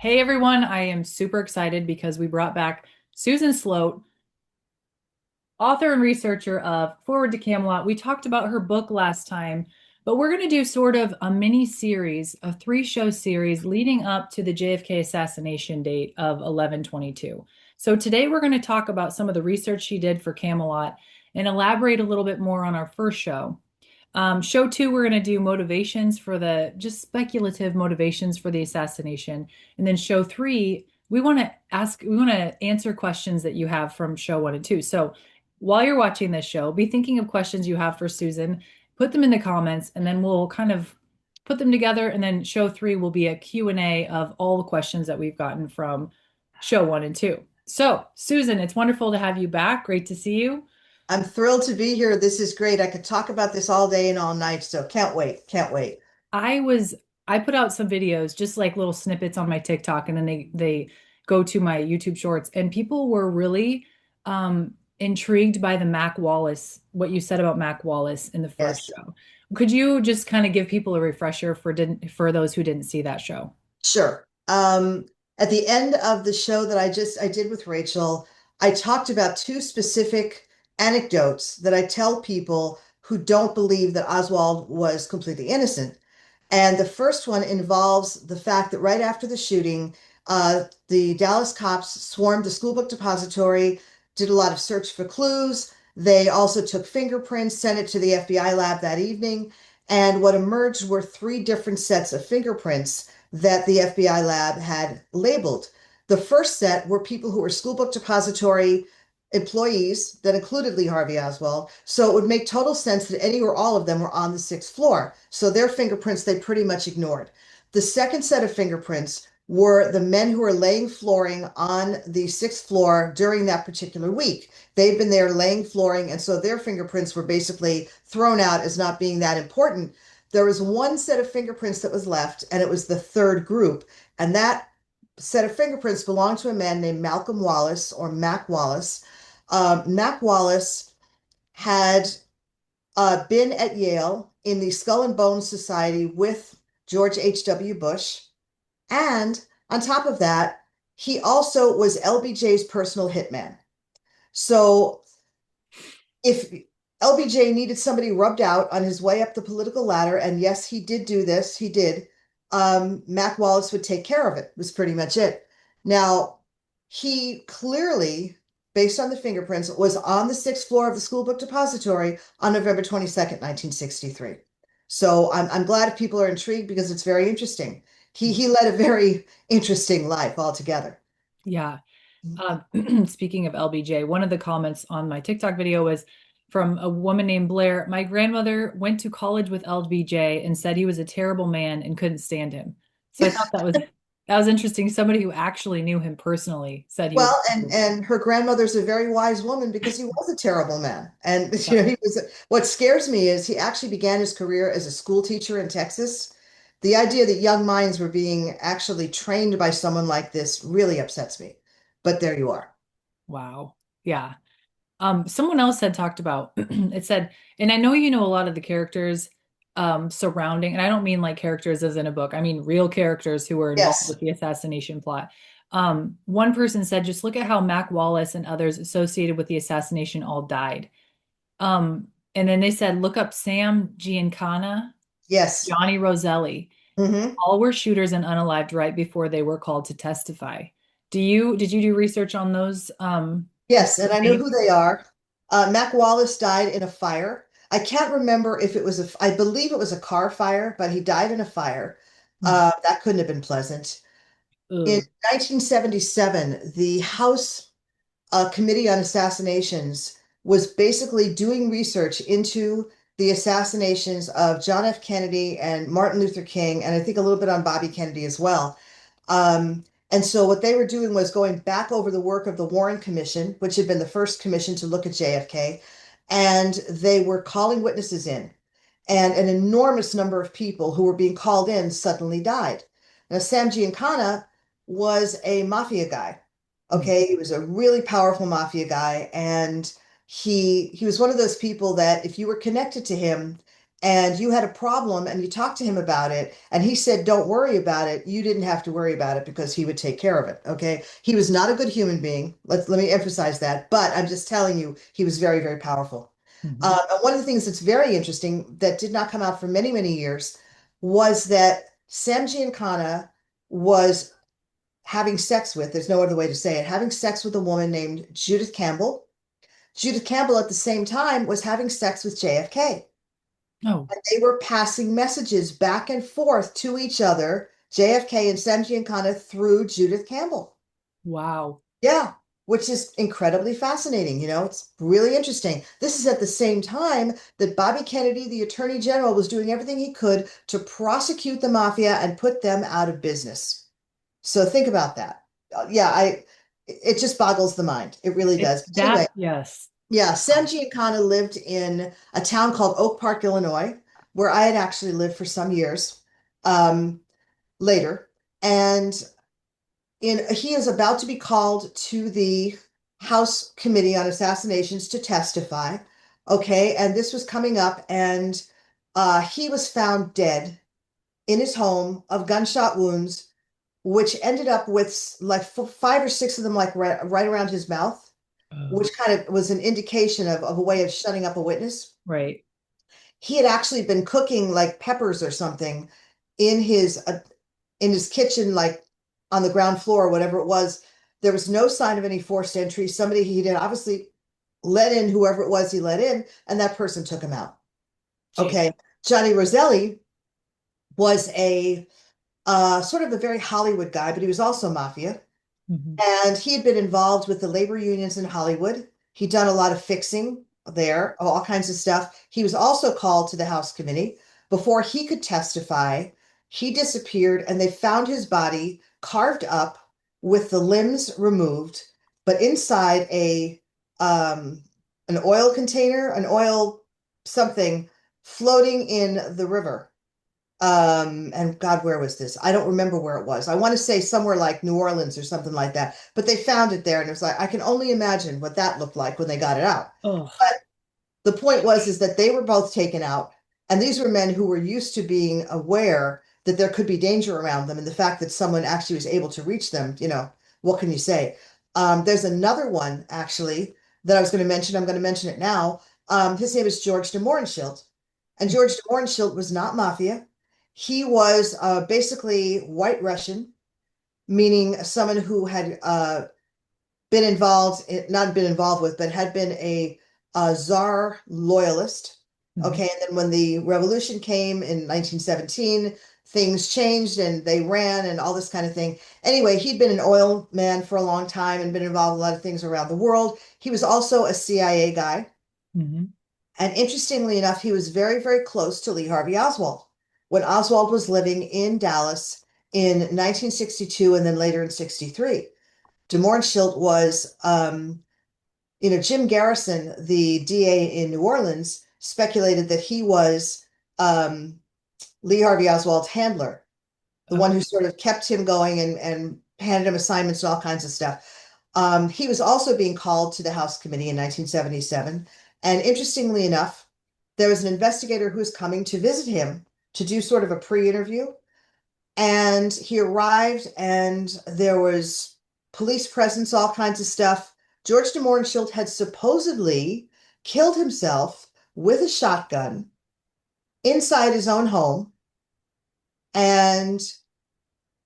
Hey everyone, I am super excited because we brought back Susan Sloate, author and researcher of Forward to Camelot. We talked about her book last time, but we're going to do sort of a mini series, a three-show series leading up to the JFK assassination date of 11/22. So today we're going to talk about some of the research she did for Camelot and elaborate a little bit more on our first show. Show two, we're going to do motivations for just speculative motivations for the assassination. And then show three, we want to answer questions that you have from show one and two. So while you're watching this show, be thinking of questions you have for Susan, put them in the comments, and then we'll kind of put them together. And then show three will be a Q&A of all the questions that we've gotten from show one and two. So, Susan, it's wonderful to have you back. Great to see you. I'm thrilled to be here. This is great. I could talk about this all day and all night, so can't wait. Can't wait. I was I put out some videos, just like little snippets on my TikTok, and then they go to my YouTube shorts, and people were really intrigued by the Mac Wallace, what you said about Mac Wallace in the first Yes, show. Could you just kind of give people a refresher for those who didn't see that show? sure. At the end of the show that I did with Rachel, I talked about two specific anecdotes that I tell people who don't believe that Oswald was completely innocent. And the first one involves the fact that right after the shooting, the Dallas cops swarmed the school book depository, did a lot of search for clues. They also took fingerprints, sent it to the FBI lab that evening. And what emerged were three different sets of fingerprints that the FBI lab had labeled. The first set were people who were school book depository employees that included Lee Harvey Oswald. So it would make total sense that any or all of them were on the sixth floor. So their fingerprints they pretty much ignored. The second set of fingerprints were the men who were laying flooring on the sixth floor during that particular week. They've been there laying flooring, and so their fingerprints were basically thrown out as not being that important. There was one set of fingerprints that was left, and it was the third group. And that set of fingerprints belonged to a man named Malcolm Wallace or Mac Wallace. Mac Wallace had been at Yale in the Skull and Bones Society with George H.W. Bush. And on top of that, he also was LBJ's personal hitman. So if LBJ needed somebody rubbed out on his way up the political ladder, and yes, he did do this, he did, Mac Wallace would take care of it, was pretty much it. Now, he clearly, based on the fingerprints, was on the sixth floor of the school book depository on November 22nd, 1963. So I'm glad if people are intrigued because it's very interesting. He led a very interesting life altogether. Yeah. Speaking of LBJ, one of the comments on my TikTok video was from a woman named Blair. My grandmother went to college with LBJ and said he was a terrible man and couldn't stand him. So I thought that was interesting. Somebody who actually knew him personally said he was. Well, and her grandmother's a very wise woman because he was a terrible man. And Yeah. he was what scares me is he actually began his career as a school teacher in Texas. The idea that young minds were being actually trained by someone like this really upsets me. But there you are. Wow. Yeah. Someone else had talked about it said, and I know you know a lot of the characters surrounding, and I don't mean like characters as in a book, I mean real characters who were involved Yes. with the assassination plot. One person said, just look at how Mac Wallace and others associated with the assassination all died. And then they said, look up Sam Giancana, Yes. Johnny Roselli. Hmm. All were shooters and unalived right before they were called to testify. Did you do research on those Yes, and I know names? who they are. Mac Wallace died in a fire. I can't remember if it was I believe it was a car fire, but he died in a fire. That couldn't have been pleasant. In Ugh. 1977, the House Committee on Assassinations was basically doing research into the assassinations of John F. Kennedy and Martin Luther King, and I think a little bit on Bobby Kennedy as well. And so what they were doing was going back over the work of the Warren Commission, which had been the first commission to look at JFK, and they were calling witnesses in. And an enormous number of people who were being called in suddenly died. Now, Sam Giancana was a mafia guy. Okay, he was a really powerful mafia guy, and he was one of those people that if you were connected to him, and you had a problem and you talked to him about it and he said, don't worry about it, you didn't have to worry about it because he would take care of it. Okay. He was not a good human being. Let me emphasize that. But I'm just telling you, he was very, very powerful. Mhm. And one of the things that's very interesting that did not come out for many, many years was that Sam Giancana was having sex with, there's no other way to say it, having sex with a woman named Judith Campbell. Judith Campbell at the same time was having sex with JFK. Oh, They were passing messages back and forth to each other, JFK and Sam Giancana, through Judith Campbell. wow. Yeah, which is incredibly fascinating. It's really interesting. This is at the same time that Bobby Kennedy, the Attorney General, was doing everything he could to prosecute the mafia and put them out of business. So think about that. Yeah, it just boggles the mind. It really does. Anyway, Yes. yeah, Sam Giancana lived in a town called Oak Park, Illinois, where I had actually lived for some years later. And he is about to be called to the House Committee on Assassinations to testify. Okay, and this was coming up, and he was found dead in his home of gunshot wounds, which ended up with like five or six of them, like right around his mouth, Oh, which kind of was an indication of a way of shutting up a witness. right. He had actually been cooking like peppers or something in his kitchen, like on the ground floor, whatever it was. There was no sign of any forced entry. Somebody he did obviously let in whoever it was he let in, and that person took him out. Gee. Okay. Johnny Roselli was a sort of a very Hollywood guy, but he was also mafia. Mhm. And he had been involved with the labor unions in Hollywood. He'd done a lot of fixing there, all kinds of stuff. He was also called to the House committee. Before he could testify, he disappeared and they found his body carved up with the limbs removed, but inside um, an oil container, an oil something floating in the river. And God, where was this? I don't remember where it was. I want to say somewhere like New Orleans or something like that. But they found it there, and it was like I can only imagine what that looked like when they got it out. Oh, But the point was is that they were both taken out, and these were men who were used to being aware that there could be danger around them, and the fact that someone actually was able to reach them, what can you say? There's another one actually that I was going to mention. I'm going to mention it now. His name is George Demorenshield, and George Demorenshield was not mafia. He was basically white Russian, meaning someone who had been involved, not been involved with, but had been a Tsar loyalist. mhm. Okay, and then when the revolution came in 1917, things changed and they ran and all this kind of thing. Anyway, he'd been an oil man for a long time and been involved in a lot of things around the world. He was also a CIA guy. Mhm. And interestingly enough, he was very, very close to Lee Harvey Oswald when Oswald was living in Dallas in 1962 and then later in 63. Demorenshield was, Jim Garrison, the DA in New Orleans, speculated that he was um, Lee Harvey Oswald's handler, the Oh, one who sort of kept him going and handed him assignments and all kinds of stuff. He was also being called to the House committee in 1977. And interestingly enough, there was an investigator who was coming to visit him to do sort of a pre-interview. And he arrived, and there was police presence, all kinds of stuff. George de Mohrenschildt had supposedly killed himself with a shotgun inside his own home. And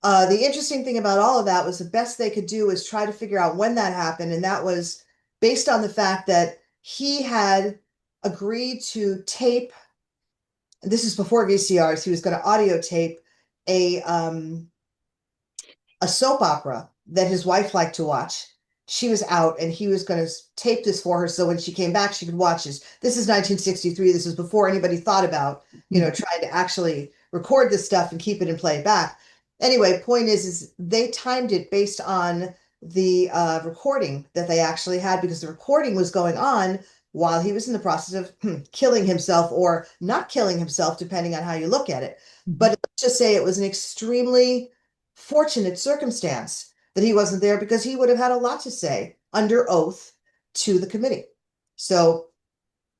the interesting thing about all of that was the best they could do was try to figure out when that happened. And that was based on the fact that he had agreed to tape, this is before VCRs, he was going to audio tape a um, a soap opera that his wife liked to watch. She was out and he was going to tape this for her so when she came back, she could watch this. This is 1963. This is before anybody thought about, mhm. trying to actually record this stuff and keep it and play it back. Anyway, point is they timed it based on the recording that they actually had because the recording was going on while he was in the process of killing himself or not killing himself, depending on how you look at it. But Mhm. let's just say it was an extremely fortunate circumstance that he wasn't there because he would have had a lot to say under oath to the committee. So,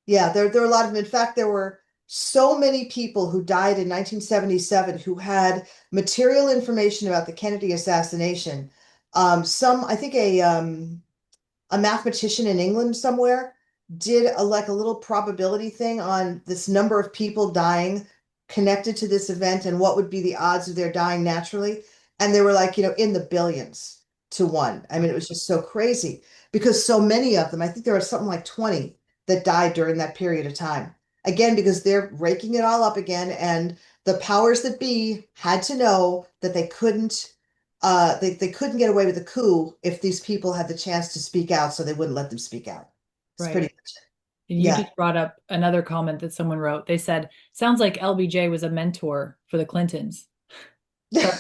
yeah, there were a lot of them. In fact, there were so many people who died in 1977 who had material information about the Kennedy assassination. I think a mathematician in England somewhere did like a little probability thing on this number of people dying connected to this event and what would be the odds of their dying naturally. And they were like, in the billions to one. I mean, it was just so crazy because so many of them, I think there was something like 20 that died during that period of time. Again, because they're raking it all up again, and the powers that be had to know that they couldn't get away with a coup if these people had the chance to speak out, so they wouldn't let them speak out. It's pretty Right. much it. And you Yeah. just brought up another comment that someone wrote. They said, sounds like LBJ was a mentor for the Clintons. Char-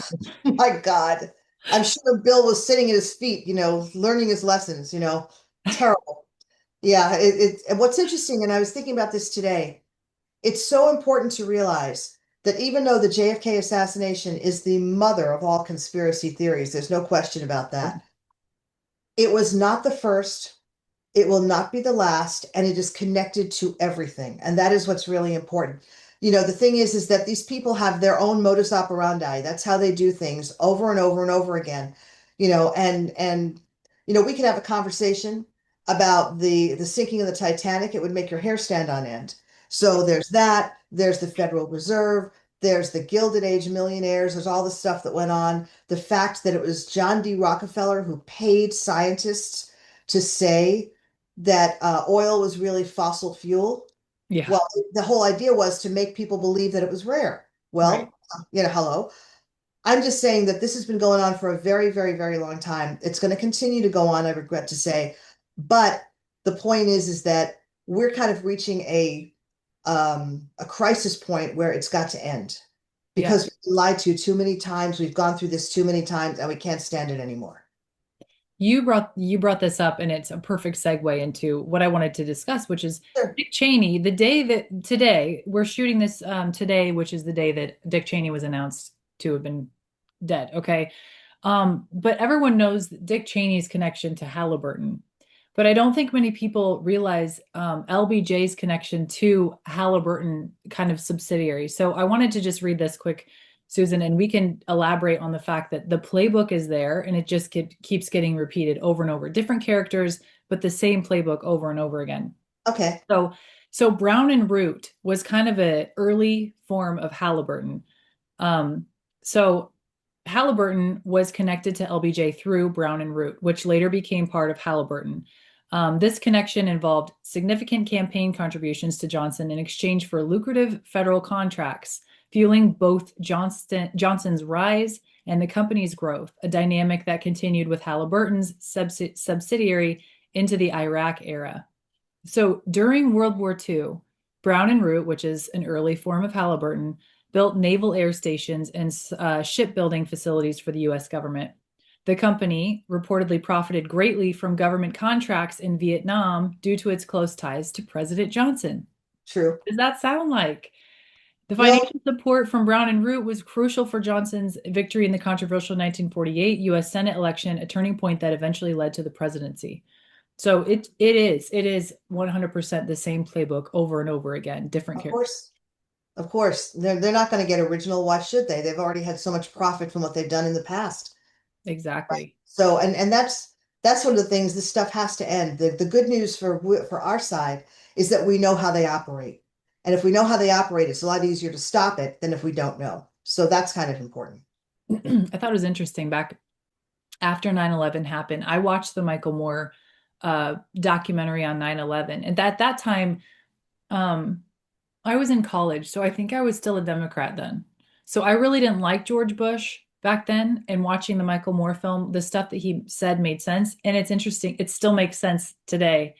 My God. I'm sure Bill was sitting at his feet, learning his lessons, terrible. Yeah, and what's interesting, and I was thinking about this today, it's so important to realize that even though the JFK assassination is the mother of all conspiracy theories, there's no question about that. It was not the first. It will not be the last, and it is connected to everything. And that is what's really important. The thing is that these people have their own modus operandi. That's how they do things over and over and over again. We could have a conversation about the sinking of the Titanic. It would make your hair stand on end. So there's that. There's the Federal Reserve. There's the Gilded Age millionaires. There's all the stuff that went on. The fact that it was John D. Rockefeller who paid scientists to say that oil was really fossil fuel. Yeah, Well, the whole idea was to make people believe that it was rare. right. Well, hello. I'm just saying that this has been going on for a very, very, very long time. It's going to continue to go on, I regret to say. But the point is that we're kind of reaching a crisis point where it's got to end Yeah. because we've been lied to too many times. We've gone through this too many times, and we can't stand it anymore. You brought this up, and it's a perfect segue into what I wanted to discuss, which is Sure. Dick Cheney. The day that today we're shooting this today, which is the day that Dick Cheney was announced to have been dead. Okay. But everyone knows Dick Cheney's connection to Haliburton. But I don't think many people realize LBJ's connection to Haliburton kind of subsidiary. So I wanted to just read this quick, Susan, and we can elaborate on the fact that the playbook is there and it just keeps getting repeated over and over. Different characters, but the same playbook over and over again. Okay. So, so Brown and Root was kind of an early form of Haliburton. So Haliburton was connected to LBJ through Brown and Root, which later became part of Haliburton. This connection involved significant campaign contributions to Johnson in exchange for lucrative federal contracts, fueling both Johnson's rise and the company's growth, a dynamic that continued with Haliburton's subsidiary into the Iraq era. So during World War II, Brown and Root, which is an early form of Haliburton, built naval air stations and shipbuilding facilities for the US government. The company reportedly profited greatly from government contracts in Vietnam due to its close ties to President Johnson. True. Does that sound like? The Well, financial support from Brown and Root was crucial for Johnson's victory in the controversial 1948 US Senate election, a turning point that eventually led to the presidency. So it is 100% the same playbook over and over again, different of characters. course. Of course, they're not going to get original. Why should they? They've already had so much profit from what they've done in the past. Right. Exactly. So, and that's one of the things. This stuff has to end. The good news for our side is that we know how they operate, and if we know how they operate, it's a lot easier to stop it than if we don't know. So that's kind of important. I thought it was interesting back after 9/11 happened. I watched the Michael Moore documentary on 9/11, and at that time, um, I was in college, so I think I was still a Democrat then. So I really didn't like George Bush back then. And watching the Michael Moore film, the stuff that he said made sense. And it's interesting, it still makes sense today,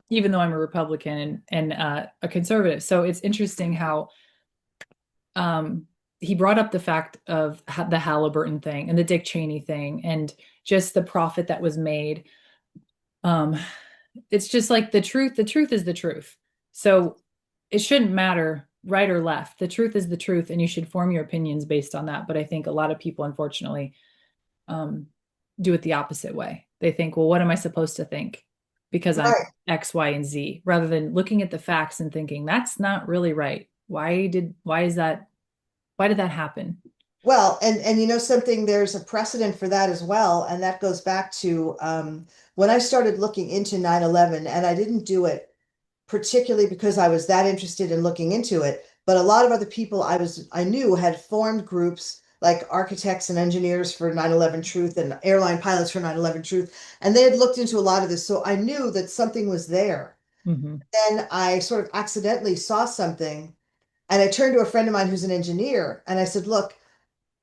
even though I'm a Republican and a conservative. So it's interesting how he brought up the fact of the Haliburton thing and the Dick Cheney thing and just the profit that was made. Um, it's just like the truth is the truth. So it shouldn't matter right or left. The truth is the truth, and you should form your opinions based on that. But I think a lot of people, unfortunately, um, do it the opposite way. They think, well, what am I supposed to think? Because I'm Right. X, Y, and Z, rather than looking at the facts and thinking, that's not really right. Why did that happen? Well, and you know something, there's a precedent for that as well, and that goes back to when I started looking into 9/11, and I didn't do it particularly because I was that interested in looking into it, but a lot of other people I knew had formed groups like architects and engineers for 9/11 Truth and airline pilots for 9/11 Truth, and they had looked into a lot of this, so I knew that something was there. Hmm. Then I sort of accidentally saw something, and I turned to a friend of mine who's an engineer, and I said, "Look,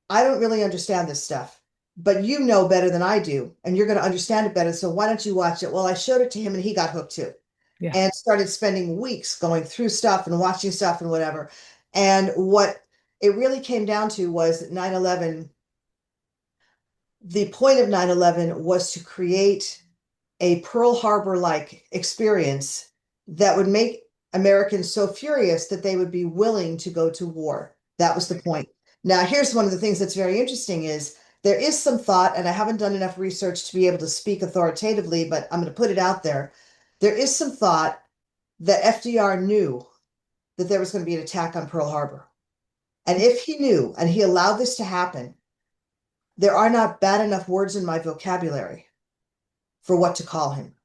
I don't really understand this stuff, but you know better than I do, and you're going to understand it better. So why don't you watch it?" Well, I showed it to him and he got hooked too Yeah. and started spending weeks going through stuff and watching stuff and whatever. And what it really came down to was that 9/11, the point of 9/11 was to create a Pearl Harbor like experience that would make Americans so furious that they would be willing to go to war. That was the point. Now, here's one of the things that's very interesting is there is some thought, and I haven't done enough research to be able to speak authoritatively, but I'm going to put it out there. There is some thought that FDR knew that there was going to be an attack on Pearl Harbor. And if he knew and he allowed this to happen, there are not bad enough words in my vocabulary for what to call him.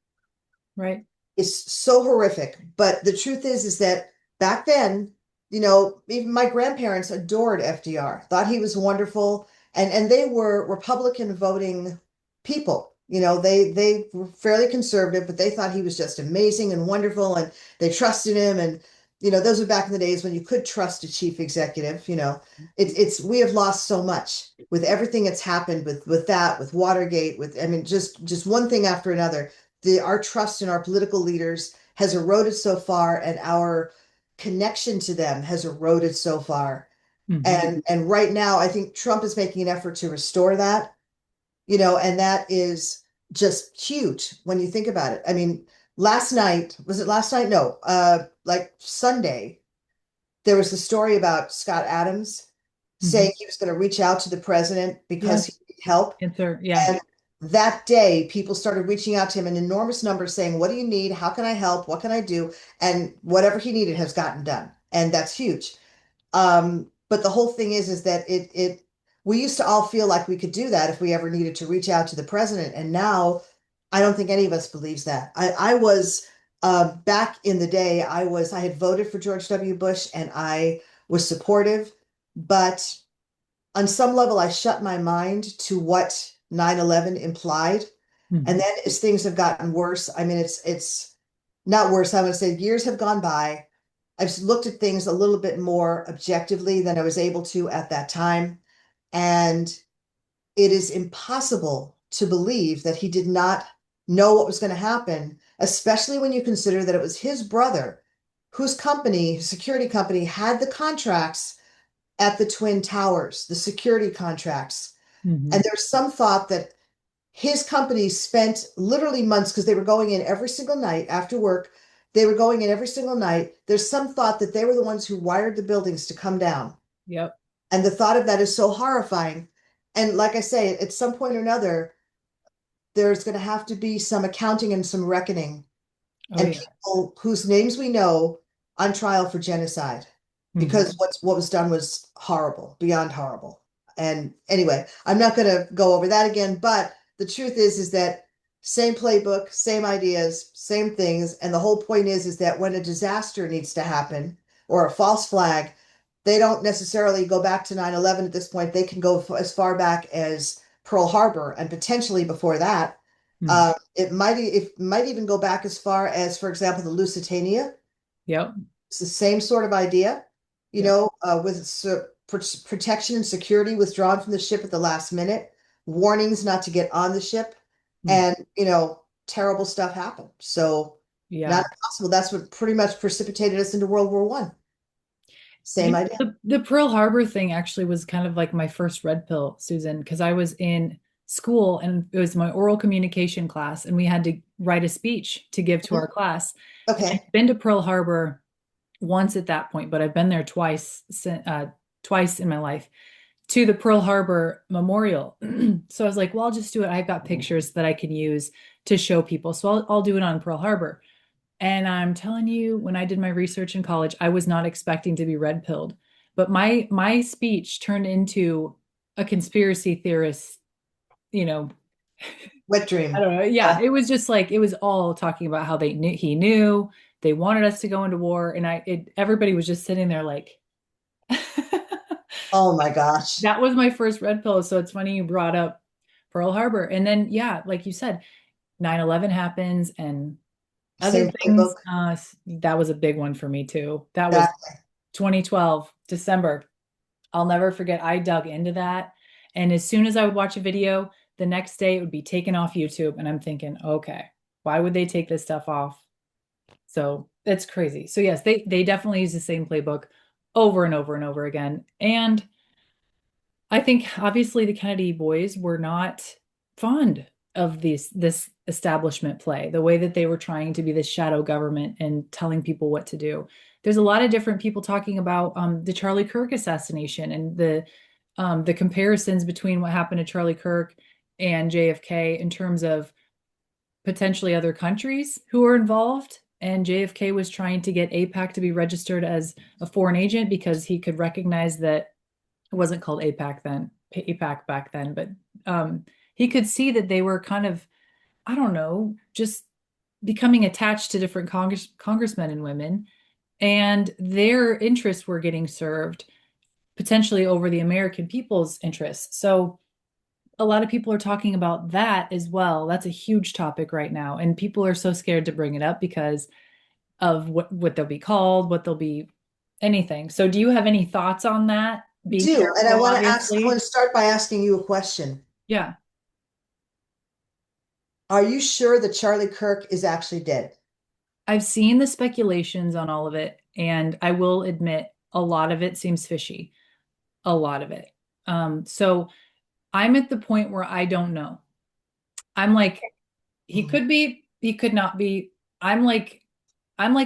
Right. It's so horrific. But the truth is that back then, you know, even my grandparents adored FDR, thought he was wonderful, and they were Republican voting people. You know, they were fairly conservative, but they thought he was just amazing and wonderful, and they trusted him. And you know, those were back in the days when you could trust a chief executive. You know, it's we have lost so much with everything that's happened with that, with Watergate, with I mean, just one thing after another our trust in our political leaders has eroded so far, and our connection to them has eroded so far. Hmm. And right now, I think Trump is making an effort to restore that, you know, and that is just huge when you think about it. I mean, last night, was it last night? No, like Sunday, there was a story about Scott Adams Hmm. saying he was going to reach out to the president because he Yes. needed help. Answer. Yeah. And that day, people started reaching out to him in enormous numbers saying, "What do you need? How can I help? What can I do?" And whatever he needed has gotten done. And that's huge. But the whole thing is that we used to all feel like we could do that if we ever needed to reach out to the president. And now I don't think any of us believes that. I was back in the day, I had voted for George W. Bush and I was supportive, but on some level, I shut my mind to what 9/11 implied. And Hmm. then as things have gotten worse, I mean, it's not worse. I would say years have gone by. I've looked at things a little bit more objectively than I was able to at that time. And it is impossible to believe that he did not know what was going to happen, especially when you consider that it was his brother whose company, his security company, had the contracts at the Twin Towers, the security contracts. And Hmm. there's some thought that his company spent literally months because they were going in every single night after work. They were going in every single night. There's some thought that they were the ones who wired the buildings to come down. Yep. And the thought of that is so horrifying. And like I say, at some point or another, there's going to have to be some accounting and some reckoning Oh and yeah. people whose names we know on trial for genocide Hmm. because what was done was horrible, beyond horrible. And anyway, I'm not going to go over that again, but the truth is that same playbook, same ideas, same things, and the whole point is that when a disaster needs to happen or a false flag, they don't necessarily go back to 9/11 at this point. They can go as far back as Pearl Harbor and potentially before that. Hmm. It might even go back as far as, for example, the Lusitania. Yep. It's the same sort of idea, you Yep. know, with protection and security withdrawn from the ship at the last minute, warnings not to get on the ship, Hmm. and you know, terrible stuff happened. So not Yeah. impossible. That's what pretty much precipitated us into World War One. You Same idea. know, the Pearl Harbor thing actually was kind of like my first red pill, Susan, because I was in school and it was my oral communication class, and we had to write a speech to give to Mhm. our class. And Okay. I've been to Pearl Harbor once at that point, but I've been there twice in my life to the Pearl Harbor Memorial. So I was like, well, I'll just do it. I've got pictures that I can use to show people. So I'll do it on Pearl Harbor. And I'm telling you, when I did my research in college, I was not expecting to be red pilled. But my speech turned into a conspiracy theorist, you know, Wet I dream. don't know. Yeah, Yeah. it was just like it was all talking about how they knew he knew they wanted us to go into war, and everybody was just sitting there like Oh my gosh. that was my first red pill. So it's funny you brought up Pearl Harbor. And then yeah, like you said, 9/11 happens and other Same things. playbook. That was a big one for me too. That was That 2012, December. I'll never forget. I dug into that. And as soon as I would watch a video, the next day it would be taken off YouTube. And I'm thinking, okay, why would they take this stuff off? So it's crazy. So yes, they definitely use the same playbook over and over and over again. And I think obviously the Kennedy boys were not fond of this establishment play, the way that they were trying to be this shadow government and telling people what to do. There's a lot of different people talking about the Charlie Kirk assassination and the comparisons between what happened to Charlie Kirk and JFK in terms of potentially other countries who are involved. And JFK was trying to get APAC to be registered as a foreign agent because he could recognize that it wasn't called APAC then, APAC back then, but he could see that they were kind of, I don't know, just becoming attached to different congressmen and women, and their interests were getting served potentially over the American people's interests. So a lot of people are talking about that as well. That's a huge topic right now, and people are so scared to bring it up because of what they'll be called, what they'll be anything. So do you have any thoughts on that? Being do. And I careful, want to ask, I want obviously. to start by asking you a question. Yeah, Are you sure that Charlie Kirk is actually dead? I've seen the speculations on all of it, and I will admit a lot of it seems fishy. A lot of it. So I'm at the point where I don't know. I'm like, he Mhm. could be, he could not be. I'm like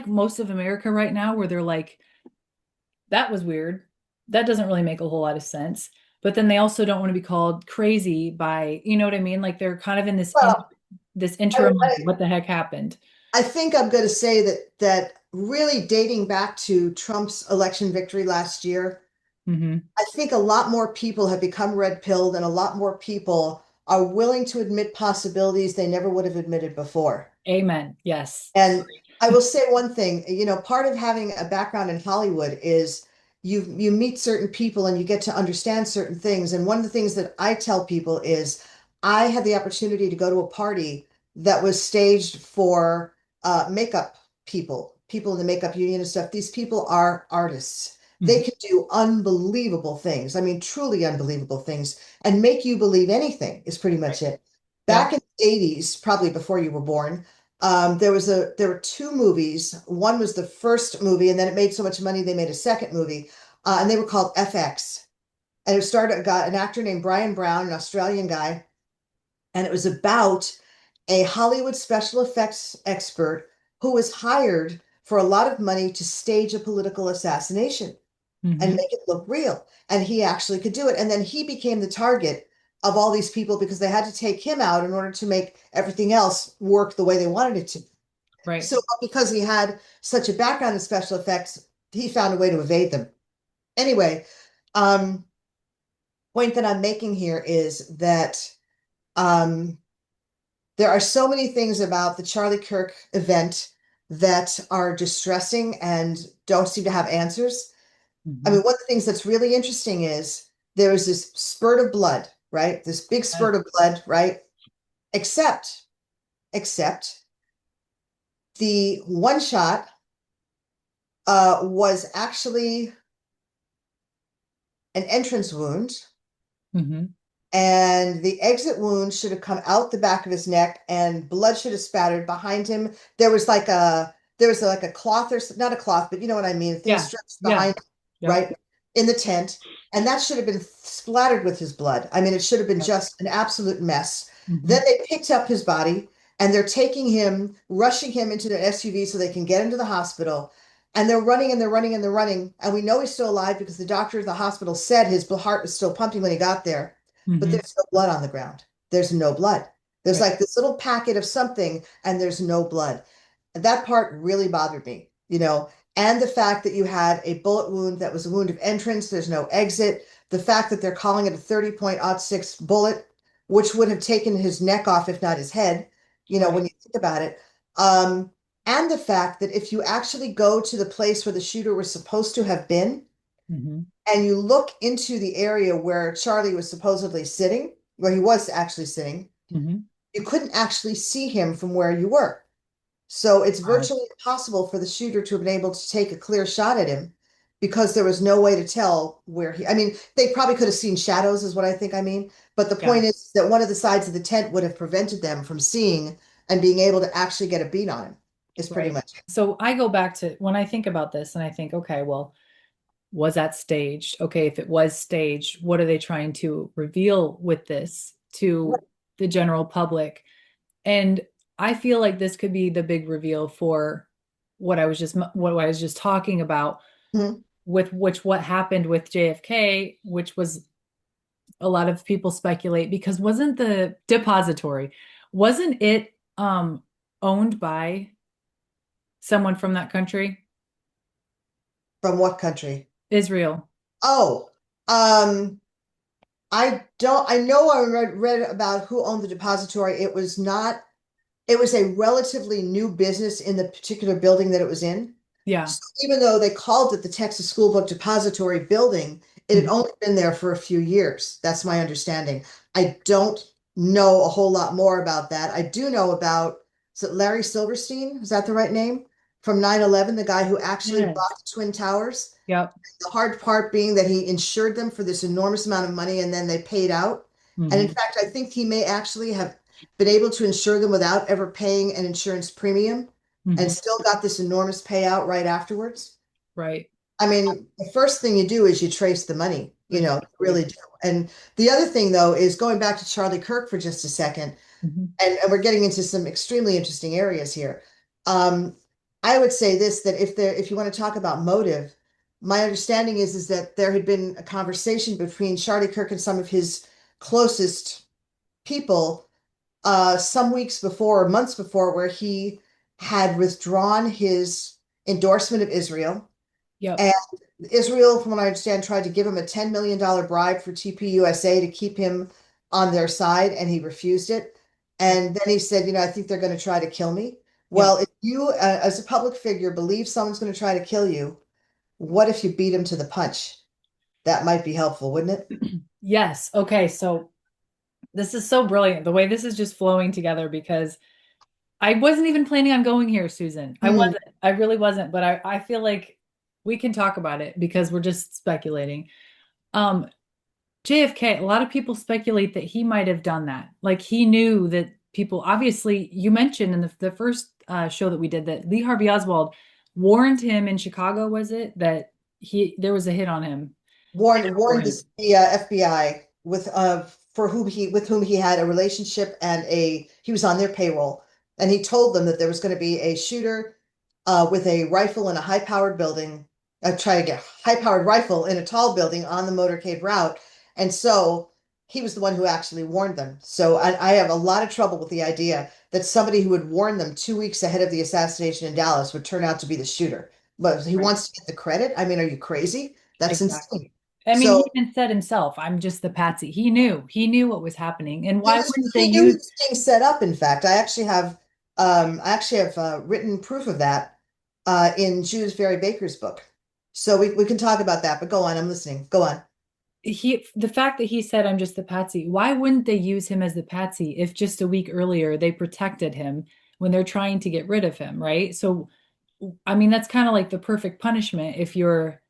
most of America right now, where they're like, that was weird. That doesn't really make a whole lot of sense. But then they also don't want to be called crazy by, you know what I mean? Like they're kind of in Well, this I, interim, like, I, what the heck happened? I think I'm going to say that really dating back to Trump's election victory last year, Hmm. I think a lot more people have become red-pilled and a lot more people are willing to admit possibilities they never would have admitted before. Amen. Yes. And I will say one thing, part of having a background in Hollywood is you meet certain people and you get to understand certain things. And one of the things that I tell people is I had the opportunity to go to a party that was staged for makeup people in the makeup union and stuff. These people are artists. They Mhm. can do unbelievable things. I mean, truly unbelievable things and make you believe anything is pretty Right. much it. Yep. Back in the 80s, probably before you were born, there were two movies. One was the first movie, and then it made so much money they made a second movie, and they were called FX. And it started got an actor named Brian Brown, an Australian guy, and it was about a Hollywood special effects expert who was hired for a lot of money to stage a political assassination and Hmm. make it look real. And he actually could do it. And then he became the target of all these people because they had to take him out in order to make everything else work the way they wanted it to. Right. So because he had such a background in special effects, he found a way to evade them. Anyway, um, point that I'm making here is that um, there are so many things about the Charlie Kirk event that are distressing and don't seem to have answers. I Hmm. mean, one of the things that's really interesting is there was this spurt of blood, right? This big spurt of blood, right? Except, except the one shot was actually an entrance wound, Hmm. and the exit wound should have come out the back of his neck, and blood should have spattered behind him. There was like a cloth or not a cloth, but you know what I mean, thin Yeah. strips Yeah. behind, Yep. right, in the tent, and that should have been splattered with his blood. I mean, it should have been Yep. just an absolute mess. Hmm. Then they picked up his body and they're taking him, rushing him into an SUV so they can get him to the hospital. And they're running and they're running and they're running. And we know he's still alive because the doctor at the hospital said his heart was still pumping when he got there, but Hmm. there's no blood on the ground. There's no blood. There's Right. like this little packet of something, and there's no blood. that part really bothered me, and the fact that you had a bullet wound that was a wound of entrance, there's no exit, the fact that they're calling it a 30.06 bullet, which would have taken his neck off, if not his head, when Right. you think about it. Um, and the fact that if you actually go to the place where the shooter was supposed to have been, Hmm. and you look into the area where Charlie was supposedly sitting, where he was actually sitting, Hmm. you couldn't actually see him from where you were. So it's Wow. virtually impossible for the shooter to have been able to take a clear shot at him because there was no way to tell where I mean, they probably could have seen shadows, is what I think I mean. But the Yeah. point is that one of the sides of the tent would have prevented them from seeing and being able to actually get a beat on him, is pretty Right. much it. So I go back to when I think about this and I think, okay, well, was that staged? Okay, if it was staged, what are they trying to reveal with this to the general public? And I feel like this could be the big reveal for what I was just talking about Mhm. with which what happened with JFK, which was a lot of people speculate because wasn't the depository, wasn't it owned by someone from that country? From what country? Israel. Oh, um, I know I read about who owned the depository. It was a relatively new business in the particular building that it was in. Yeah. So even though they called it the Texas School Book Depository Building, it had Mhm. only been there for a few years. That's my understanding. I don't know a whole lot more about that. I do know about, is it Larry Silverstein? Is that the right name? From 9/11, the guy who actually Yes. bought the Twin Towers. Yep. The hard part being that he insured them for this enormous amount of money and then they paid out. And in Hmm. fact, I think he may actually have been able to insure them without ever paying an insurance premium and Hmm. still got this enormous payout right afterwards. Right. I mean, the first thing you do is you trace the money, you Exactly. really do. And the other thing, though, is going back to Charlie Kirk for just a second, Hmm. and we're getting into some extremely interesting areas here. Um, I would say this, that if you want to talk about motive, my understanding is that there had been a conversation between Charlie Kirk and some of his closest people some weeks before or months before where he had withdrawn his endorsement of Israel. Yep. And Israel, from what I understand, tried to give him a $10 million bribe for TPUSA to keep him on their side, and he refused it. Yep. And then he said, I think they're going to try to kill me. Yep. Well, if you, as a public figure, believe someone's going to try to kill you, what if you beat him to the punch? That might be helpful, wouldn't it? Yes. Okay. So this is so brilliant. The way this is just flowing together because I wasn't even planning on going here, Susan. I Hmm. wasn't. I really wasn't. But I feel like we can talk about it because we're just speculating. Um, JFK, a lot of people speculate that he might have done that. Like he knew that people, obviously, you mentioned in the first show that we did that Lee Harvey Oswald warned him in Chicago, was it, that there was a hit on him? Warned Warning. the FBI with whom he had a relationship and he was on their payroll, and he told them that there was going to be a shooter with a rifle in a high-powered building, try to get high-powered rifle in a tall building on the motorcade route, and so he was the one who actually warned them. So I have a lot of trouble with the idea that somebody who would warn them 2 weeks ahead of the assassination in Dallas would turn out to be the shooter. But he Right. wants to get the credit. I mean, are you crazy? That's insane. Exactly. I mean, he So even said himself, I'm just the patsy. He knew. He knew what was happening. And why wouldn't they he knew he use was being set up. In fact, I actually have written proof of that in Jude Ferry Baker's book. So we can talk about that, but go on, I'm listening. Go on. the fact that he said I'm just the patsy? Why wouldn't they use him as the patsy if just a week earlier they protected him when they're trying to get rid of him, right? So I mean, that's kind of like the perfect punishment if you're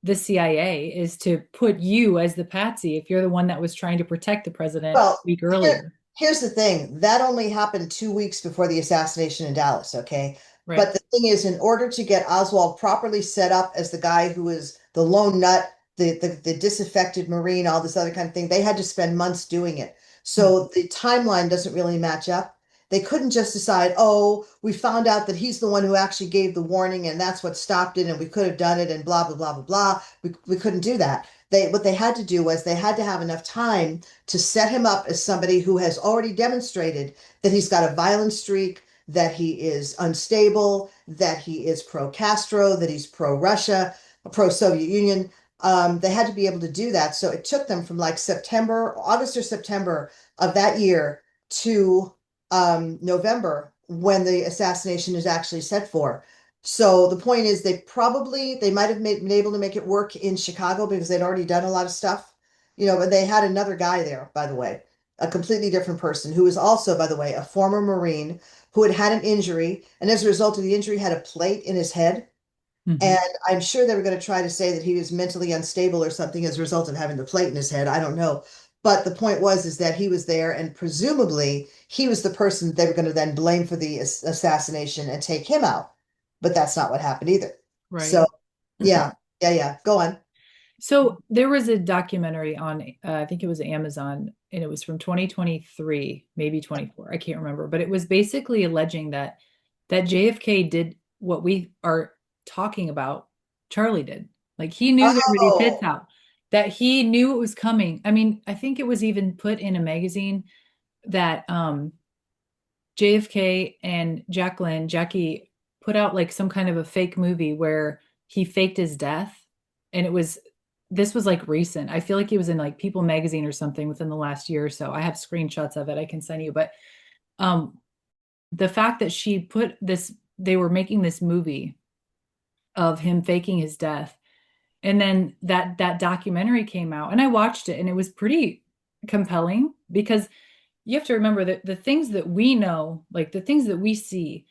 the CIA is to put you as the patsy if you're the one that was trying to protect the president a Well, week here, earlier. here's the thing. That only happened 2 weeks before the assassination in Dallas, okay? But Right. the thing is, in order to get Oswald properly set up as the guy who was the lone nut, the disaffected Marine, all this other kind of thing, they had to spend months doing it. So the timeline doesn't really match up. They couldn't just decide, oh, we found out that he's the one who actually gave the warning and that's what stopped it and we could have done it and blah, blah, blah, blah, blah. We couldn't do that. What they had to do was they had to have enough time to set him up as somebody who has already demonstrated that he's got a violent streak, that he is unstable, that he is pro-Castro, that he's pro-Russia, pro-Soviet Union. They had to be able to do that. So it took them from like September, August or September of that year to November when the assassination is actually set for. So the point is they might have been able to make it work in Chicago because they'd already done a lot of stuff, but they had another guy there, by the way, a completely different person who was also, by the way, a former Marine who had had an injury, and as a result of the injury had a plate in his head. Hmm. And I'm sure they were going to try to say that he was mentally unstable or something as a result of having the plate in his head. I don't know. But the point was is that he was there, and presumably he was the person that they were going to then blame for the assassination and take him out. But that's not what happened either. So Right. yeah, yeah, yeah. Go on. So there was a documentary on, I think it was Amazon, and it was from 2023, maybe 24. I can't remember, but it was basically alleging that JFK did what we are talking about. Charlie did. Like he knew there were these hits Oh, out, that he knew it was coming. I mean, I think it was even put in a magazine that JFK and Jackie put out like some kind of a fake movie where he faked his death. And this was like recent. I feel like he was in like People magazine or something within the last year or so. I have screenshots of it I can send you. But um, the fact that she put this, they were making this movie of him faking his death. And then that documentary came out and I watched it and it was pretty compelling because you have to remember that the things that we know, like the things that we see,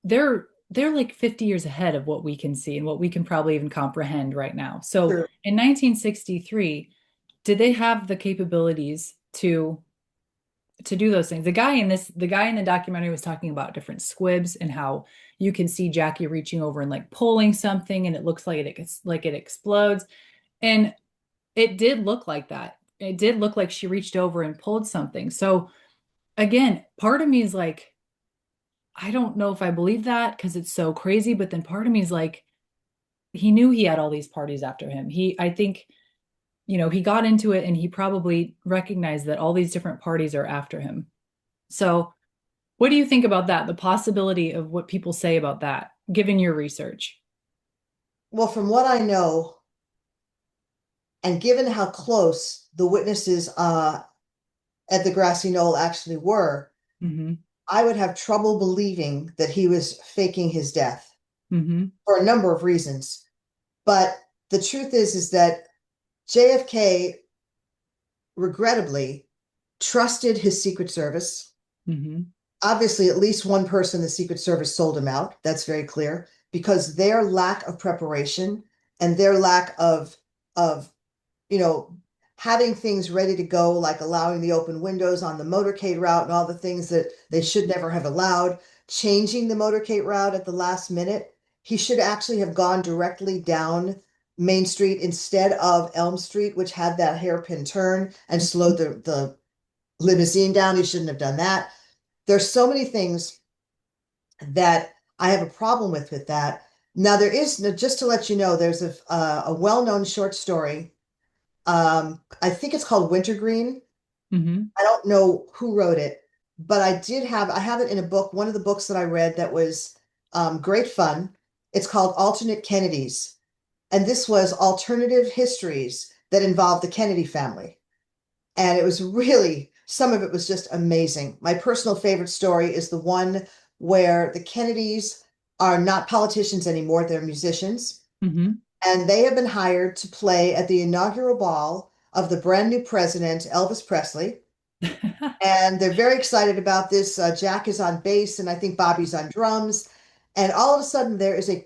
they're like 50 years ahead of what we can see and what we can probably even comprehend right now. So true. in 1963, did they have the capabilities to do those things? The guy in the documentary was talking about different squibs and how you can see Jackie reaching over and like pulling something and it looks like it explodes. And it did look like that. It did look like she reached over and pulled something. So again, part of me is like, I don't know if I believe that because it's so crazy, but then part of me is like, he knew he had all these parties after him. I think, he got into it and he probably recognized that all these different parties are after him. So, what do you think about that? The possibility of what people say about that, given your research? Well, from what I know, and given how close the witnesses at the grassy knoll actually were, Hmm. I would have trouble believing that he was faking his death Hmm. for a number of reasons. But the truth is that JFK regrettably trusted his Secret Service. Hmm. Obviously, at least one person in the Secret Service sold him out. That's very clear because their lack of preparation and their lack of you know, having things ready to go, like allowing the open windows on the motorcade route and all the things that they should never have allowed, changing the motorcade route at the last minute. He should actually have gone directly down Main Street instead of Elm Street, which had that hairpin turn and slowed the limousine down. He shouldn't have done that. There's so many things that I have a problem with that. Now there is, just to let you know, there's a well-known short story. I think it's called Wintergreen. Hmm. I don't know who wrote it, but I have it in a book, one of the books that I read that was great fun. It's called Alternate Kennedys. And this was alternative histories that involved the Kennedy family. And it was really, some of it was just amazing. My personal favorite story is the one where the Kennedys are not politicians anymore, they're musicians. Hmm. And they have been hired to play at the inaugural ball of the brand new president, Elvis Presley. And they're very excited about this. Jack is on bass, and I think Bobby's on drums. And all of a sudden, there's an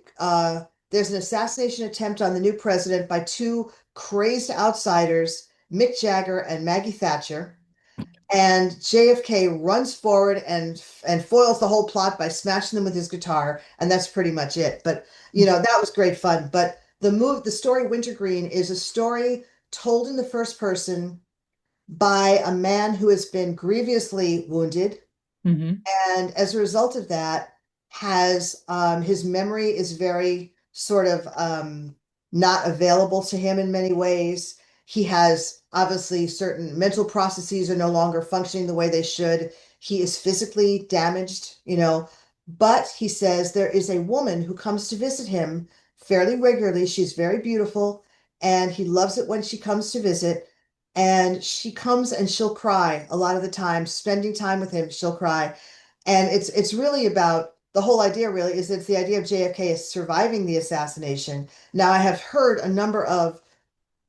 assassination attempt on the new president by two crazed outsiders, Mick Jagger and Maggie Thatcher. And JFK runs forward and foils the whole plot by smashing them with his guitar, and that's pretty much it. But that was great fun. But the story Wintergreen is a story told in the first person by a man who has been grievously wounded, Hmm. and as a result of that, has his memory is very sort of not available to him in many ways. He has obviously certain mental processes are no longer functioning the way they should. He is physically damaged, but he says there is a woman who comes to visit him fairly regularly. She's very beautiful, and he loves it when she comes to visit. And she comes and she'll cry a lot of the time, spending time with him, she'll cry. And it's really about the whole idea really is it's the idea of JFK is surviving the assassination. Now, I have heard a number of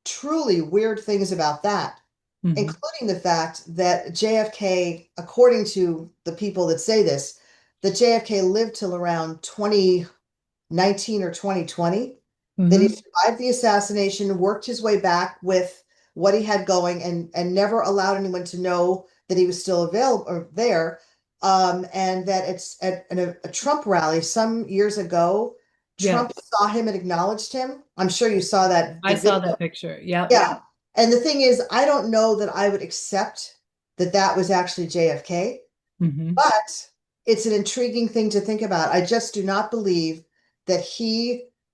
truly weird things about that, Hmm. including the fact that JFK, according to the people that say this, that JFK lived till around 2019 or 2020, that he Hmm. survived the assassination, worked his way back with what he had going, and never allowed anyone to know that he was still available or there. And that it's at a Trump rally some years ago, Trump Yes, saw him and acknowledged him. I'm sure you saw that I the saw video. that picture. Yep. Yeah. And the thing is, I don't know that I would accept that that was actually JFK, Hmm. but it's an intriguing thing to think about. I just do not believe that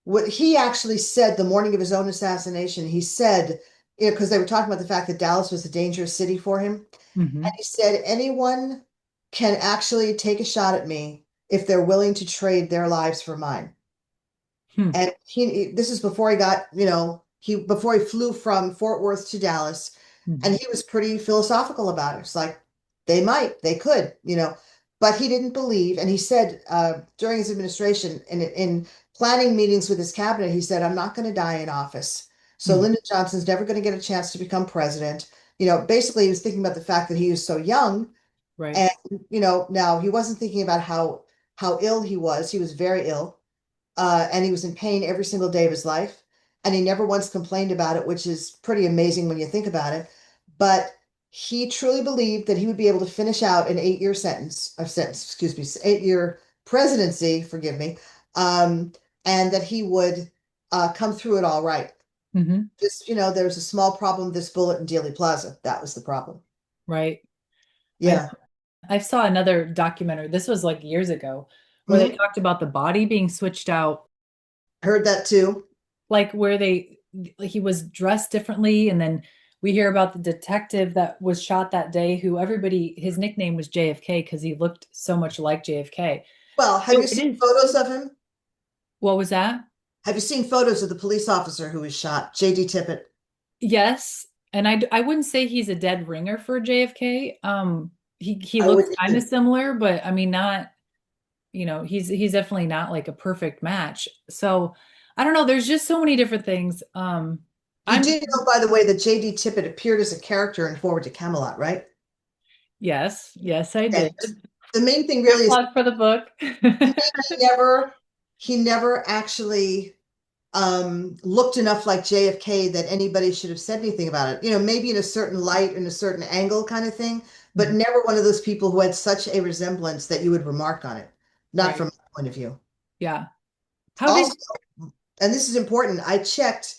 what he actually said the morning of his own assassination, he said, because they were talking about the fact that Dallas was a dangerous city for him. And Hmm. he said, anyone can actually take a shot at me if they're willing to trade their lives for mine. Hmm. And this is before he got, before he flew from Fort Worth to Dallas, and Hmm. he was pretty philosophical about it. It's like they could, but he didn't believe. And he said during his administration, in planning meetings with his cabinet, he said, "I'm not going to die in office. So Hmm. Lyndon Johnson's never going to get a chance to become president." Basically, he was thinking about the fact that he was so young, Right. and now he wasn't thinking about how ill he was. He was very ill, and he was in pain every single day of his life. And he never once complained about it, which is pretty amazing when you think about it. But he truly believed that he would be able to finish out an 8-year excuse me, 8-year presidency, forgive me, um, and that he would come through it all right. Hmm. Just, there was a small problem with this bullet in Dealey Plaza. That was the problem. Right. I know. Yeah. I saw another documentary. This was like years ago, where they Hmm. talked about the body being switched out, Heard that too. like where like he was dressed differently, and then we hear about the detective that was shot that day, who everybody his nickname was JFK because he looked so much like JFK. Well, have you It seen is. photos of him? What was that? Have you seen photos of the police officer who was shot, J.D. Tippit? Yes, and I wouldn't say he's a dead ringer for JFK. He I looks wouldn't kind of either. similar, but I mean not, he's definitely not like a perfect match. So I don't know, there's just so many different things. You I'm do know, by the way, that J.D. Tippett appeared as a character in Forward to Camelot, right? yes, I Okay. did. The main thing Quick really is plug for the book. he never actually looked enough like JFK that anybody should have said anything about it. Maybe in a certain light, in a certain angle kind of thing, but Mhm. never one of those people who had such a resemblance that you would remark on it. Not from Right. my point of view. Yeah. How did Also, and this is important, I checked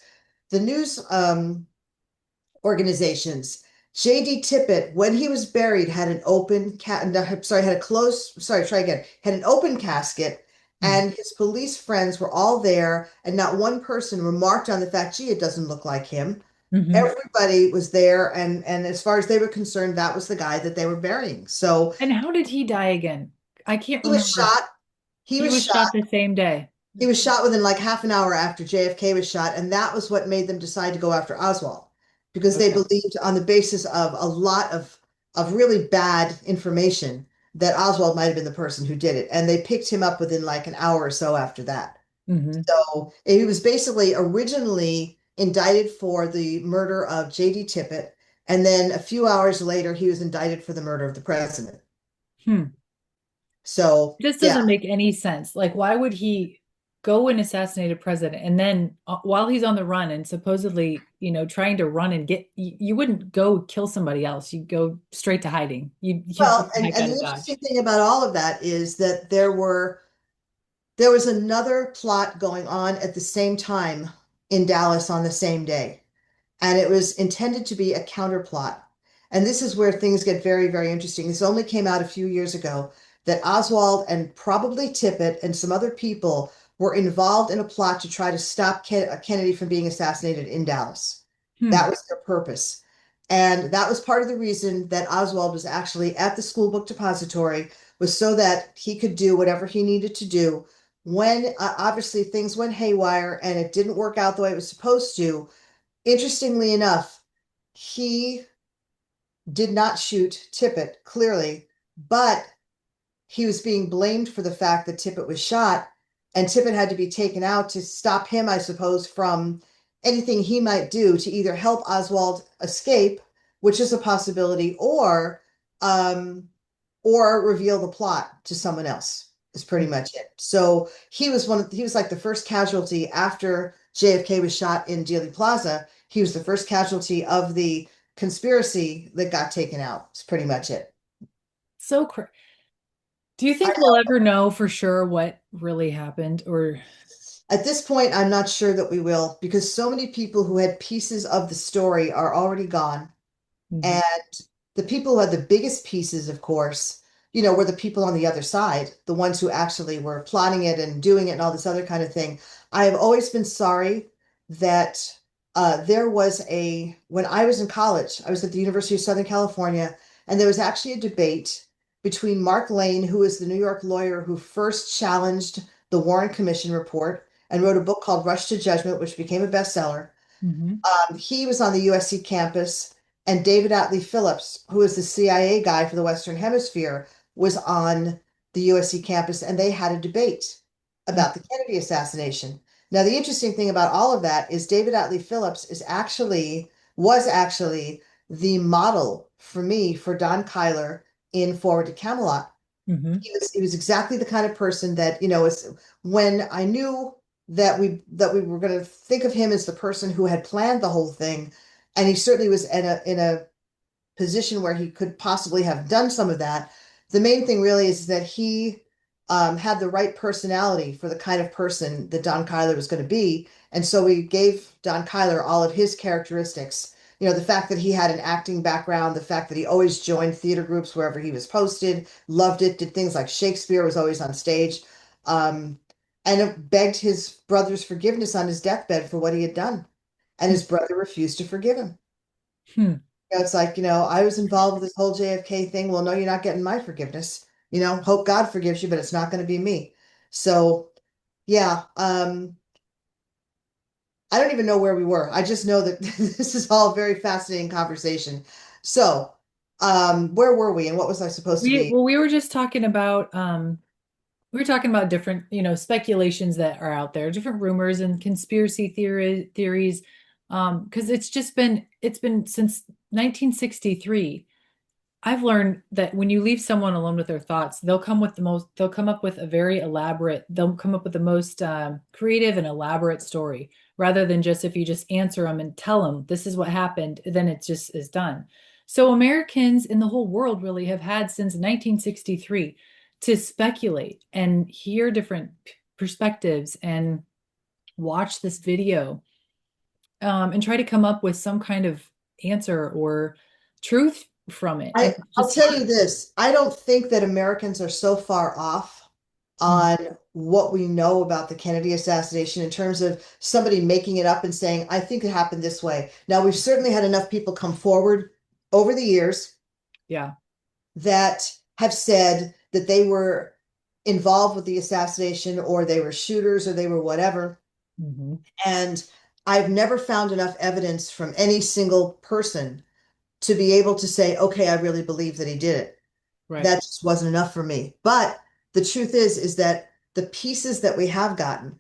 the news organizations. J.D. Tippett, when he was buried, had an open no, sorry, had a closed, sorry, try again, had an open casket, and his police friends were all there, and not one person remarked on the fact, gee, it doesn't look like him. Mhm. Everybody was there, and as far as they were concerned, that was the guy that they were burying. So And how did he die again? I can't he was remember. shot. He He was was shot. shot the same day. He was shot within like half an hour after JFK was shot, and that was what made them decide to go after Oswald because they Okay. believed on the basis of a lot of really bad information that Oswald might have been the person who did it, and they picked him up within like an hour or so after that. Hmm. So he was basically originally indicted for the murder of J.D. Tippett, and then a few hours later he was indicted for the murder of the president. Hmm. So This yeah. doesn't make any sense. Like, why would he go and assassinate a president, and then while he's on the run and supposedly, trying to run and you wouldn't go kill somebody else. You'd go straight to hiding. You'd get Well, the and, heck and out the of interesting Dodge. thing about all of that is that there was another plot going on at the same time in Dallas on the same day, and it was intended to be a counterplot. And this is where things get very, very interesting. This only came out a few years ago that Oswald and probably Tippett and some other people were involved in a plot to try to stop Kennedy from being assassinated in Dallas. Hmm. That was their purpose. And that was part of the reason that Oswald was actually at the school book depository, was so that he could do whatever he needed to do when obviously things went haywire and it didn't work out the way it was supposed to. Interestingly enough, he did not shoot Tippet, clearly, but he was being blamed for the fact that Tippet was shot, and Tippet had to be taken out to stop him, I suppose, from anything he might do to either help Oswald escape, which is a possibility, um, or reveal the plot to someone else. Is pretty much it. So he was like the first casualty after JFK was shot in Dealey Plaza. He was the first casualty of the conspiracy that got taken out. It's pretty much it. So do you I think we'll ever know for sure what really happened or At this point, I'm not sure that we will because so many people who had pieces of the story are already gone. Mhm. And the people who had the biggest pieces, of course, were the people on the other side, the ones who actually were plotting it and doing it and all this other kind of thing. I have always been sorry that when I was in college, I was at the University of Southern California, and there was actually a debate between Mark Lane, who is the New York lawyer who first challenged the Warren Commission report and wrote a book called Rush to Judgment, which became a bestseller. Mhm. He was on the USC campus, and David Atlee Phillips, who is the CIA guy for the Western Hemisphere, was on the USC campus, and they had a debate Mhm. about the Kennedy assassination. Now, the interesting thing about all of that is David Atlee Phillips was actually the model for me for Don Kyler in Forward to Camelot. Mhm. He was exactly the kind of person that, is when I knew that we were going to think of him as the person who had planned the whole thing, and he certainly was in a position where he could possibly have done some of that. The main thing really is that he had the right personality for the kind of person that Don Kyler was going to be. And so we gave Don Kyler all of his characteristics. The fact that he had an acting background, the fact that he always joined theater groups wherever he was posted, loved it, did things like Shakespeare, was always on stage, um, and begged his brother's forgiveness on his deathbed for what he had done. And his brother refused to forgive him. Hmm. It's like, I was involved with this whole JFK thing. Well, no, you're not getting my forgiveness. Hope God forgives you, but it's not going to be me. So, yeah, I don't even know where we were. I just know that this is all a very fascinating conversation. So, where were we and what was I supposed to be? We were just talking about we were talking about different, speculations that are out there, different rumors and conspiracy theories. Because it's been since 1963. I've learned that when you leave someone alone with their thoughts, they'll come up with they'll come up with the most creative and elaborate story rather than just if you just answer them and tell them this is what happened, then it just is done. So Americans in the whole world really have had since 1963 to speculate and hear different perspectives and watch this video and try to come up with some kind of answer or truth from it. And it's I'll just tell you hard. this. I don't think that Americans are so far off Mhm. on what we know about the Kennedy assassination in terms of somebody making it up and saying, I think it happened this way. Now, we've certainly had enough people come forward over the years Yeah. that have said that they were involved with the assassination or they were shooters or they were whatever. Hmm. And I've never found enough evidence from any single person to be able to say, okay, I really believe that he did it. Right. That just wasn't enough for me. But the truth is that the pieces that we have gotten,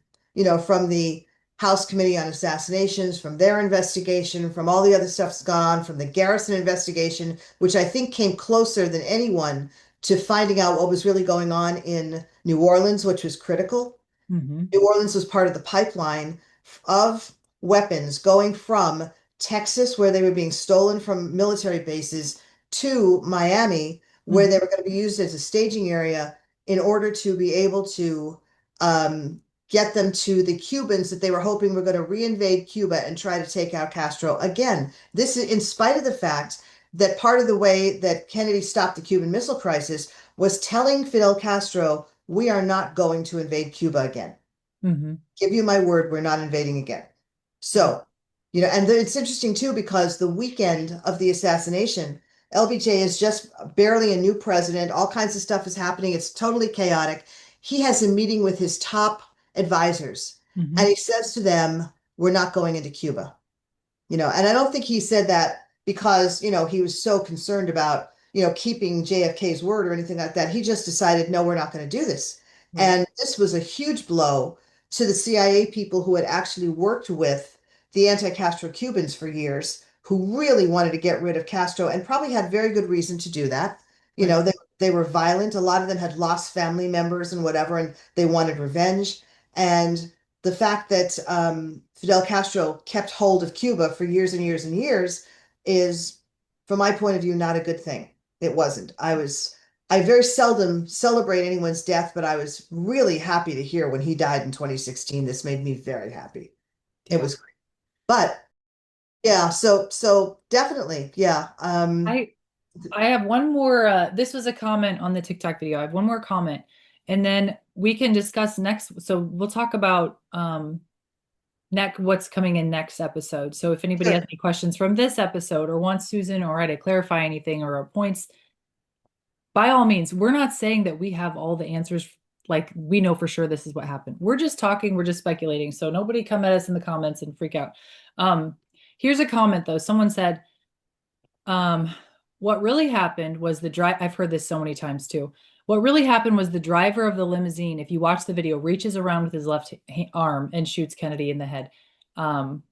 from the House Committee on Assassinations, from their investigation, from all the other stuff that's gone on, from the Garrison investigation, which I think came closer than anyone to finding out what was really going on in New Orleans, which was critical. Hmm. New Orleans was part of the pipeline of weapons going from Texas, where they were being stolen from military bases, to Miami, where Hmm. they were going to be used as a staging area in order to be able to um, get them to the Cubans that they were hoping were going to reinvade Cuba and try to take out Castro. Again, this is in spite of the fact that part of the way that Kennedy stopped the Cuban Missile Crisis was telling Fidel Castro, we are not going to invade Cuba again. Hmm. Give you my word, we're not invading again. Right. So, And it's interesting too because the weekend of the assassination, LBJ is just barely a new president. All kinds of stuff is happening. It's totally chaotic. He has a meeting with his top advisors, and Hmm. he says to them, "We're not going into Cuba." And I don't think he said that because, he was so concerned about, keeping JFK's word or anything like that. He just decided, no, we're not going to do this. Right. And this was a huge blow to the CIA people who had actually worked with the anti-Castro Cubans for years, who really wanted to get rid of Castro and probably had very good reason to do that. Right. They were violent. A lot of them had lost family members and whatever, and they wanted revenge. And the fact that Fidel Castro kept hold of Cuba for years and years and years is, from my point of view, not a good thing. It wasn't. I very seldom celebrate anyone's death, but I was really happy to hear when he died in 2016. This made me very happy. It Yeah. was great. But yeah, so definitely, yeah. I I have one more this was a comment on the TikTok video. I have one more comment and then we can discuss next. So we'll talk about next what's coming in next episode. So if anybody has Sure. any questions from this episode or wants Susan or I to clarify anything or points, by all means, we're not saying that we have all the answers, like we know for sure this is what happened. We're just talking, we're just speculating. So nobody come at us in the comments and freak out. Um, Here's a comment though. Someone said, um, what really happened was the drive. I've heard this so many times too. What really happened was the driver of the limousine, if you watch the video, reaches around with his left arm and shoots Kennedy in the head. Um,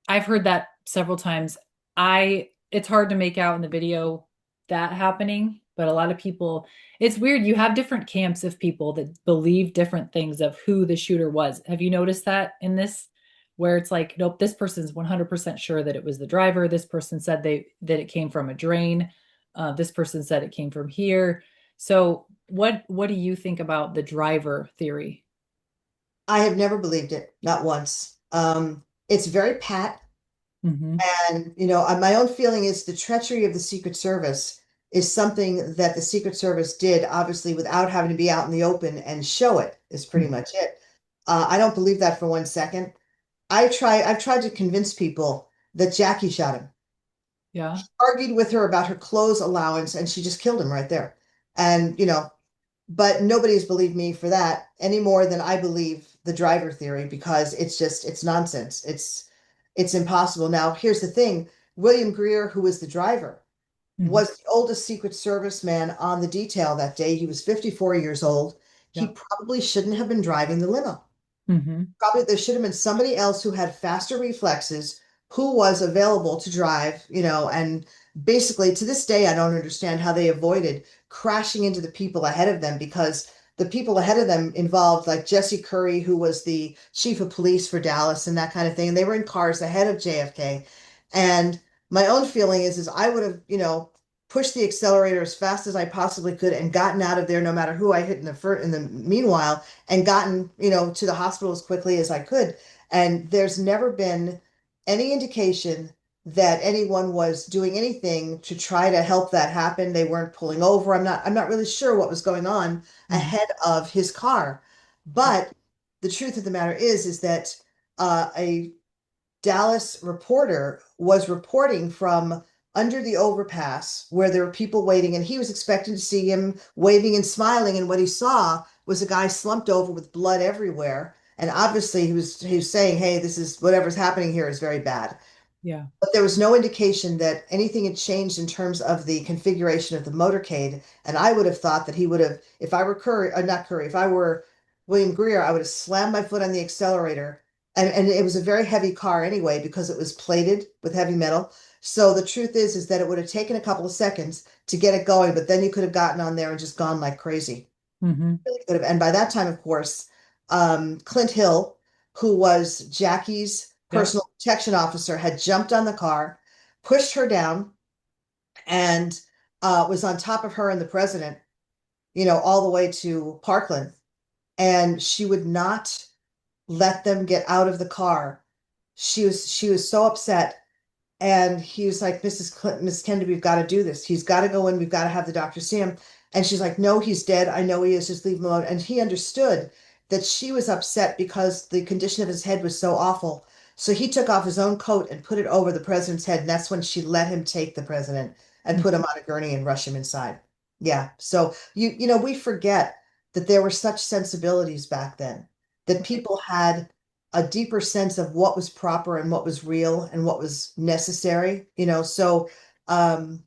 I've heard that several times. It's hard to make out in the video that happening, but a lot of people, it's weird. You have different camps of people that believe different things of who the shooter was. Have you noticed that in this? Where it's like, nope, this person's 100% sure that it was the driver. This person said that it came from a drain. This person said it came from here. So what do you think about the driver theory? I have never believed it, not once. It's very pat. Hmm. And, my own feeling is the treachery of the Secret Service is something that the Secret Service did, obviously, without having to be out in the open and show it, is pretty much it. I don't believe that for 1 second. I've tried to convince people that Jackie shot him. Yeah. Argued with her about her clothes allowance, and she just killed him right there. And, but nobody's believed me for that any more than I believe the driver theory because it's nonsense. It's impossible. Now, here's the thing. William Greer, who was the driver, Hmm. was the oldest Secret Service man on the detail that day. He was 54 years old. He Yeah. probably shouldn't have been driving the limo. Hmm. Probably there should have been somebody else who had faster reflexes, who was available to drive, and basically to this day, I don't understand how they avoided crashing into the people ahead of them because the people ahead of them involved like Jesse Curry, who was the chief of police for Dallas and that kind of thing. And they were in cars ahead of JFK. And my own feeling is I would have, pushed the accelerator as fast as I possibly could and gotten out of there no matter who I hit in the meanwhile and gotten, to the hospital as quickly as I could. And there's never been any indication that anyone was doing anything to try to help that happen. They weren't pulling over. I'm not really sure what was going on Hmm. ahead of his car. But the truth of the matter is that a Dallas reporter was reporting from under the overpass where there were people waiting, and he was expecting to see him waving and smiling. And what he saw was a guy slumped over with blood everywhere. And obviously, he was saying, "Hey, this is whatever's happening here is very bad." Yeah. But there was no indication that anything had changed in terms of the configuration of the motorcade. And I would have thought that he would have, if I were Curry, not Curry, if I were William Greer, I would have slammed my foot on the accelerator. And it was a very heavy car anyway, because it was plated with heavy metal. So the truth is that it would have taken a couple of seconds to get it going, but then you could have gotten on there and just gone like crazy. Hmm. Really could have. And by that time, of course, Clint Hill, who was Jackie's Yep. personal protection officer, had jumped on the car, pushed her down, and was on top of her and the president, all the way to Parkland. And she would not let them get out of the car. She was so upset. And he was like, Mrs. Clinton, Miss Kennedy, we've got to do this. He's got to go in. We've got to have the doctor see him. And she's like, no, he's dead. I know he is. Just leave him alone. And he understood that she was upset because the condition of his head was so awful. So he took off his own coat and put it over the president's head. And that's when she let him take the president and put him on a gurney and rush him inside. Yeah. So we forget that there were such sensibilities back then, that Right. people had a deeper sense of what was proper and what was real and what was necessary, So um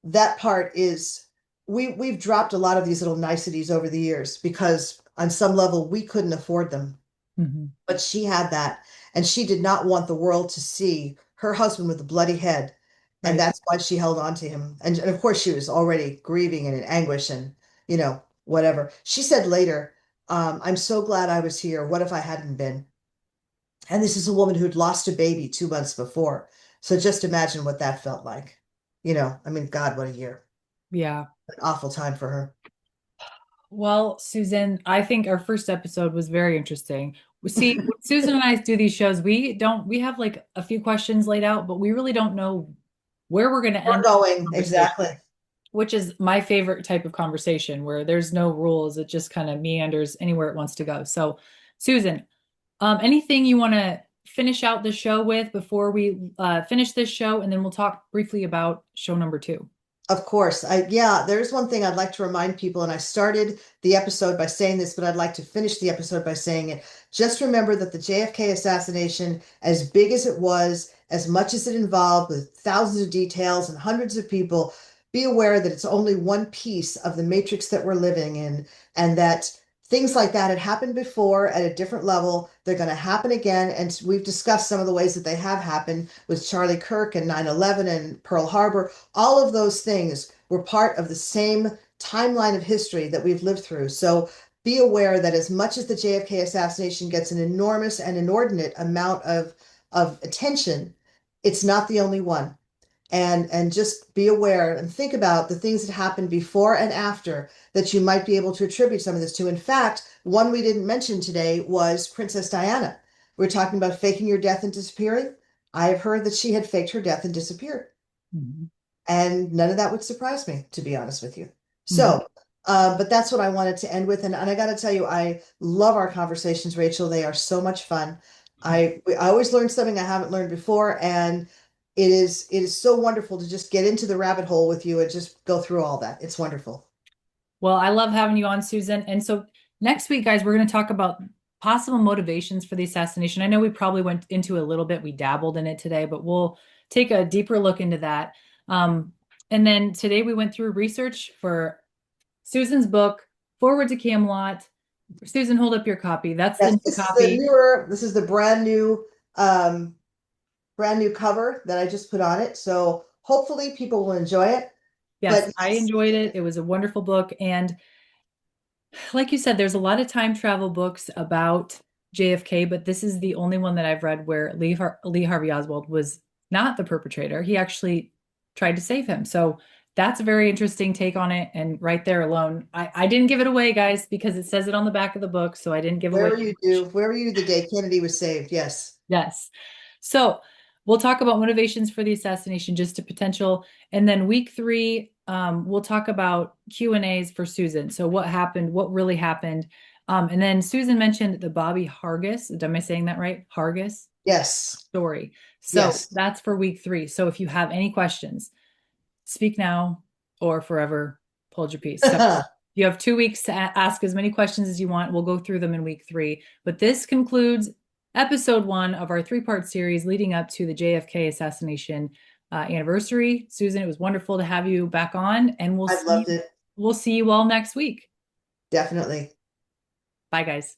that part is we've dropped a lot of these little niceties over the years because on some level we couldn't afford them. Mhm. But she had that, and she did not want the world to see her husband with a bloody head. And Right. that's why she held on to him. And of course, she was already grieving and in anguish and, whatever. She said later, I'm so glad I was here. What if I hadn't been? And this is a woman who'd lost a baby 2 months before. So just imagine what that felt like. I mean, God, what a year. Yeah. An awful time for her. Well, Susan, I think our first episode was very interesting. We see when Susan and I do these shows, we have like a few questions laid out, but we really don't know where we're going to We're end the going, conversation, exactly. which is my favorite type of conversation where there's no rules. It just kind of meanders anywhere it wants to go. So, Susan, anything you want to finish out the show with before we finish this show, and then we'll talk briefly about show number two. Of course. Yeah, there's one thing I'd like to remind people, and I started the episode by saying this, but I'd like to finish the episode by saying it. Just remember that the JFK assassination, as big as it was, as much as it involved with thousands of details and hundreds of people, be aware that it's only one piece of the matrix that we're living in, and that things like that had happened before at a different level. They're going to happen again. And we've discussed some of the ways that they have happened with Charlie Kirk and 9/11 and Pearl Harbor. All of those things were part of the same timeline of history that we've lived through. So be aware that as much as the JFK assassination gets an enormous and inordinate amount of attention, it's not the only one. And just be aware and think about the things that happened before and after that you might be able to attribute some of this to. In fact, one we didn't mention today was Princess Diana. We're talking about faking your death and disappearing. I have heard that she had faked her death and disappeared. Mhm. And none of that would surprise me, to be honest with you. Mhm. But that's what I wanted to end with. And I got to tell you, I love our conversations, Rachel. They are so much fun. I always learn something I haven't learned before, and it is so wonderful to just get into the rabbit hole with you and just go through all that. It's wonderful. Well, I love having you on, Susan. And so next week, guys, we're going to talk about possible motivations for the assassination. I know we probably went into a little bit, we dabbled in it today, but we'll take a deeper look into that. Um, and then today we went through research for Susan's book, Forward to Camelot. Susan, hold up your copy. That's the Yes, new copy. this is the brand new cover that I just put on it. So hopefully people will enjoy it. Yes, But I yes, enjoyed it. It was a wonderful book. And like you said, there's a lot of time travel books about JFK, but this is the only one that I've read where Lee Harvey Oswald was not the perpetrator. He actually tried to save him. So that's a very interesting take on it. And right there alone, I didn't give it away, guys, because it says it on the back of the book. So I didn't give away too much. where were you the day Kennedy was saved? Yes. Yes. So we'll talk about motivations for the assassination, just a potential. And then week three, we'll talk about Q&As for Susan. So what happened, what really happened. And then Susan mentioned the Bobby Hargis. Am I saying that right? Hargis Yes. story. So Yes. that's for week three. So if you have any questions, speak now or forever hold your peace. So you have 2 weeks to ask as many questions as you want. We'll go through them in week three. But this concludes episode one of our three-part series leading up to the JFK assassination anniversary. Susan, it was wonderful to have you back on, and I loved it. we'll see you all next week. Definitely. Bye, guys.